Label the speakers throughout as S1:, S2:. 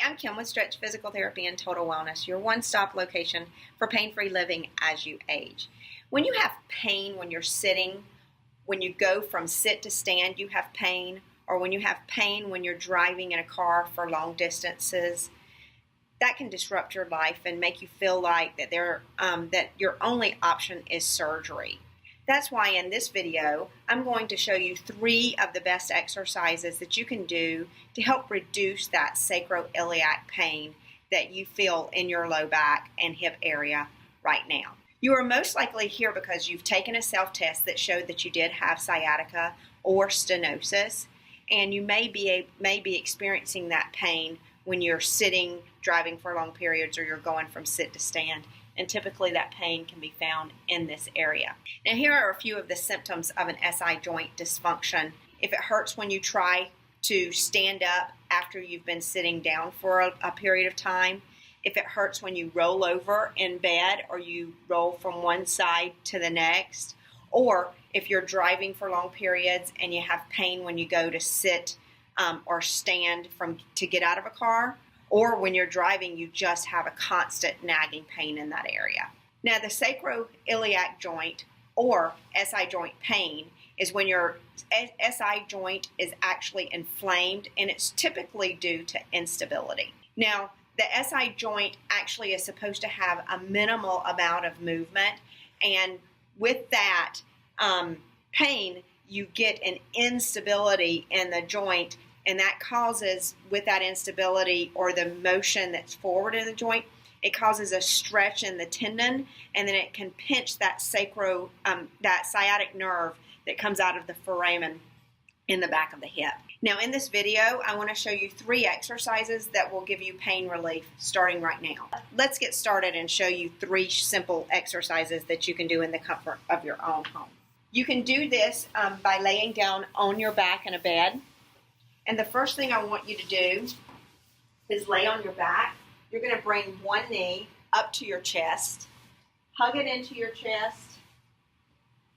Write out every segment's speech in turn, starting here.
S1: I'm Kim with Stretch Physical Therapy and Total Wellness, your one-stop location for pain-free living as you age. When you have pain when you're sitting, when you go from sit to stand, you have pain, or when you have pain when you're driving in a car for long distances, that can disrupt your life and make you feel like that your only option is surgery. That's why in this video, I'm going to show you 3 of the best exercises that you can do to help reduce that sacroiliac pain that you feel in your low back and hip area right now. You are most likely here because you've taken a self-test that showed that you did have sciatica or stenosis, and you may be experiencing that pain when you're sitting, driving for long periods, or you're going from sit to stand. And typically that pain can be found in this area. Now here are a few of the symptoms of an SI joint dysfunction. If it hurts when you try to stand up after you've been sitting down for a period of time, if it hurts when you roll over in bed or you roll from one side to the next, or if you're driving for long periods and you have pain when you go to sit or stand to get out of a car, or when you're driving, you just have a constant nagging pain in that area. Now, the sacroiliac joint or SI joint pain is when your SI joint is actually inflamed, and it's typically due to instability. Now, the SI joint actually is supposed to have a minimal amount of movement, and with that pain, you get an instability in the joint. And that causes, with that instability or the motion that's forward in the joint, it causes a stretch in the tendon, and then it can pinch that that sciatic nerve that comes out of the foramen in the back of the hip. Now, in this video, I want to show you 3 exercises that will give you pain relief starting right now. Let's get started and show you 3 simple exercises that you can do in the comfort of your own home. You can do this by laying down on your back in a bed. And the first thing I want you to do is lay on your back. You're going to bring one knee up to your chest, hug it into your chest,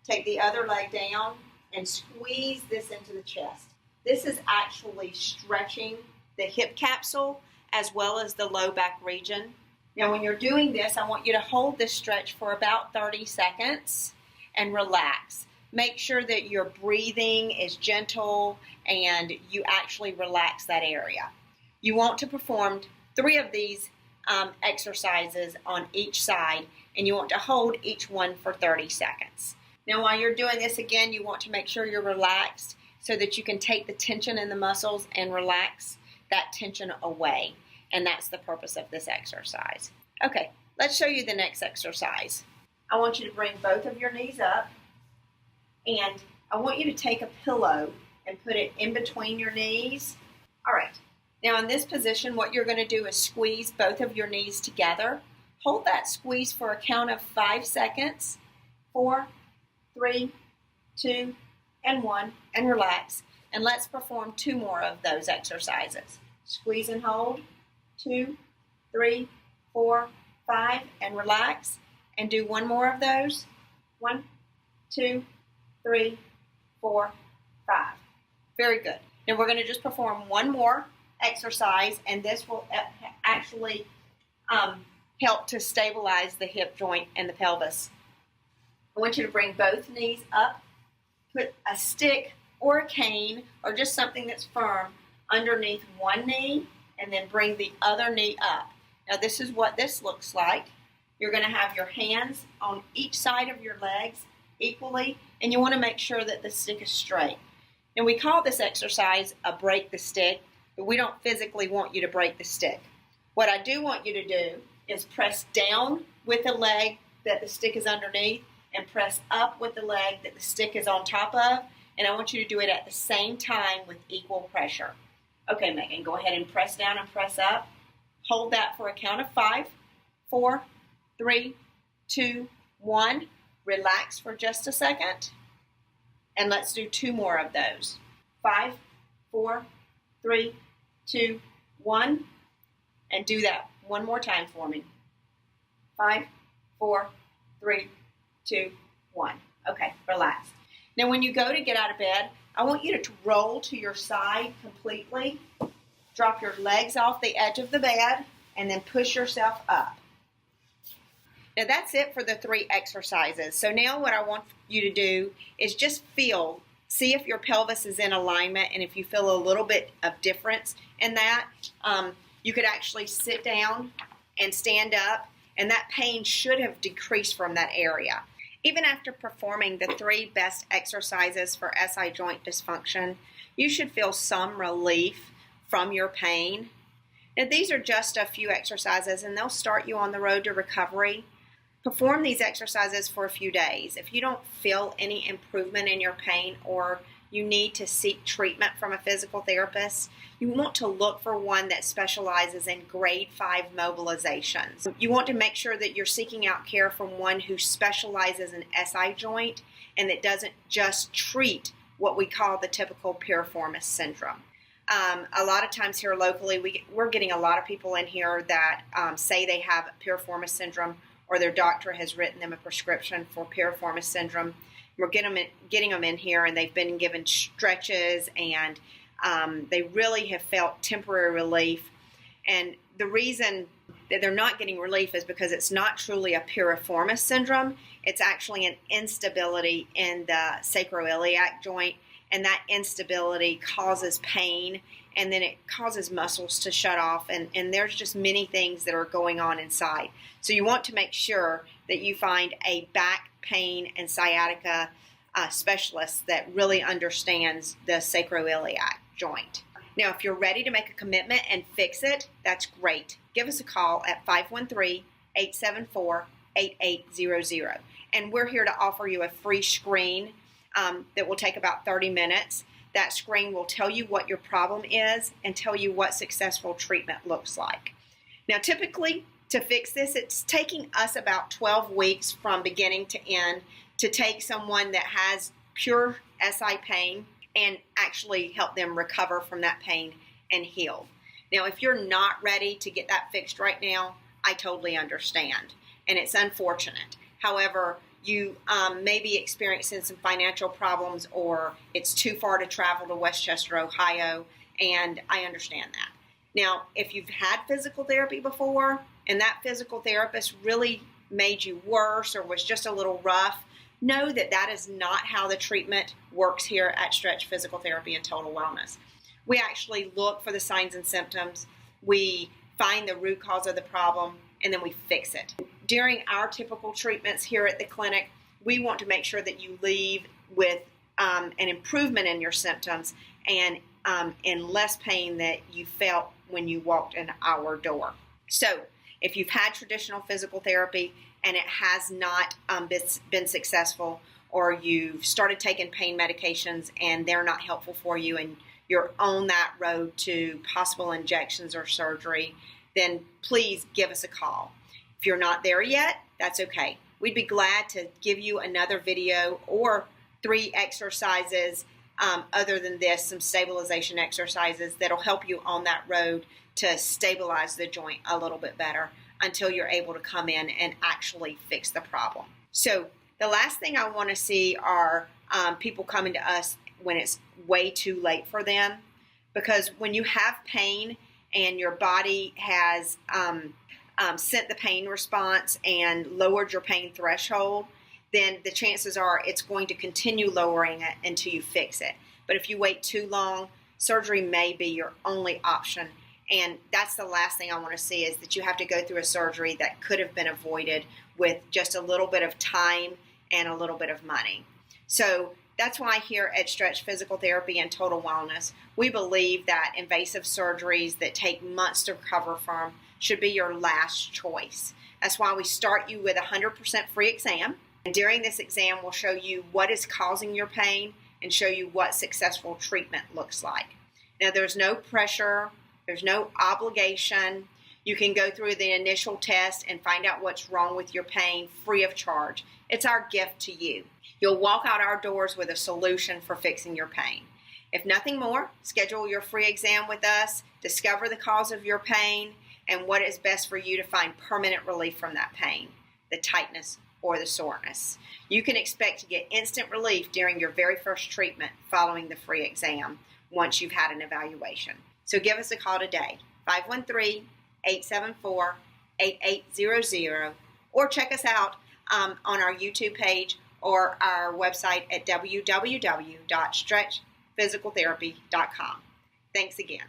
S1: take the other leg down, and squeeze this into the chest. This is actually stretching the hip capsule as well as the low back region. Now, when you're doing this, I want you to hold this stretch for about 30 seconds and relax. Make sure that your breathing is gentle and you actually relax that area. You want to perform 3 of these exercises on each side, and you want to hold each one for 30 seconds. Now, while you're doing this, again, you want to make sure you're relaxed so that you can take the tension in the muscles and relax that tension away. And that's the purpose of this exercise. Okay, let's show you the next exercise. I want you to bring both of your knees up. And I want you to take a pillow and put it in between your knees. All right. Now in this position, what you're going to do is squeeze both of your knees together. Hold that squeeze for a count of 5 seconds. 4, 3, 2, and 1, and relax. And let's perform 2 more of those exercises. Squeeze and hold. 2, 3, 4, 5, and relax. And do 1 more of those. 1, 2, 3, 4, 5. Very good. Now we're going to just perform 1 more exercise, and this will actually help to stabilize the hip joint and the pelvis. I want you to bring both knees up, put a stick or a cane or just something that's firm underneath one knee, and then bring the other knee up. Now this is what this looks like. You're going to have your hands on each side of your legs equally, and you want to make sure that the stick is straight. And we call this exercise a break the stick, but we don't physically want you to break the stick. What I do want you to do is press down with the leg that the stick is underneath and press up with the leg that the stick is on top of, and I want you to do it at the same time with equal pressure. Okay, Megan, go ahead and press down and press up. Hold that for a count of 5, 4, 3, 2, 1. Relax for just a second, and let's do 2 more of those. 5, 4, 3, 2, 1, and do that 1 more time for me. 5, 4, 3, 2, 1. Okay, relax. Now when you go to get out of bed, I want you to roll to your side completely Drop your legs off the edge of the bed and then push yourself up. Now that's it for the 3 exercises. So now what I want you to do is just see if your pelvis is in alignment, and if you feel a little bit of difference in that, you could actually sit down and stand up, and that pain should have decreased from that area. Even after performing the 3 best exercises for SI joint dysfunction, you should feel some relief from your pain. Now these are just a few exercises, and they'll start you on the road to recovery. Perform these exercises for a few days. If you don't feel any improvement in your pain, or you need to seek treatment from a physical therapist, you want to look for one that specializes in grade 5 mobilizations. You want to make sure that you're seeking out care from one who specializes in SI joint and that doesn't just treat what we call the typical piriformis syndrome. A lot of times here locally, we're getting a lot of people in here that say they have piriformis syndrome, or their doctor has written them a prescription for piriformis syndrome. We're getting them in here, and they've been given stretches, and they really have felt temporary relief. And the reason that they're not getting relief is because it's not truly a piriformis syndrome. It's actually an instability in the sacroiliac joint, and that instability causes pain, and then it causes muscles to shut off, and there's just many things that are going on inside. So you want to make sure that you find a back pain and sciatica specialist that really understands the sacroiliac joint. Now, if you're ready to make a commitment and fix it, that's great. Give us a call at 513-874-8800. And we're here to offer you a free screen that will take about 30 minutes. That screen will tell you what your problem is and tell you what successful treatment looks like. Now, typically, to fix this, it's taking us about 12 weeks from beginning to end to take someone that has pure SI pain and actually help them recover from that pain and heal. Now, if you're not ready to get that fixed right now, I totally understand, and it's unfortunate. However, you may be experiencing some financial problems, or it's too far to travel to Westchester, Ohio, and I understand that. Now, if you've had physical therapy before and that physical therapist really made you worse or was just a little rough, know that that is not how the treatment works here at Stretch Physical Therapy and Total Wellness. We actually look for the signs and symptoms, we find the root cause of the problem, and then we fix it. During our typical treatments here at the clinic, we want to make sure that you leave with an improvement in your symptoms and in less pain that you felt when you walked in our door. So if you've had traditional physical therapy and it has not been successful, or you've started taking pain medications and they're not helpful for you, and you're on that road to possible injections or surgery, then please give us a call. If you're not there yet, that's okay. We'd be glad to give you another video or 3 exercises other than this, some stabilization exercises that'll help you on that road to stabilize the joint a little bit better until you're able to come in and actually fix the problem. So the last thing I want to see are people coming to us when it's way too late for them, because when you have pain and your body has sent the pain response and lowered your pain threshold, then the chances are it's going to continue lowering it until you fix it. But if you wait too long, surgery may be your only option. And that's the last thing I want to see, is that you have to go through a surgery that could have been avoided with just a little bit of time and a little bit of money. So that's why here at Stretch Physical Therapy and Total Wellness, we believe that invasive surgeries that take months to recover from should be your last choice. That's why we start you with a 100% free exam. And during this exam, we'll show you what is causing your pain and show you what successful treatment looks like. Now, there's no pressure. There's no obligation. You can go through the initial test and find out what's wrong with your pain free of charge. It's our gift to you. You'll walk out our doors with a solution for fixing your pain. If nothing more, schedule your free exam with us, discover the cause of your pain, and what is best for you to find permanent relief from that pain, the tightness or the soreness. You can expect to get instant relief during your very first treatment following the free exam once you've had an evaluation. So give us a call today, 513-874-8800, or check us out on our YouTube page or our website at www.stretchphysicaltherapy.com. Thanks again.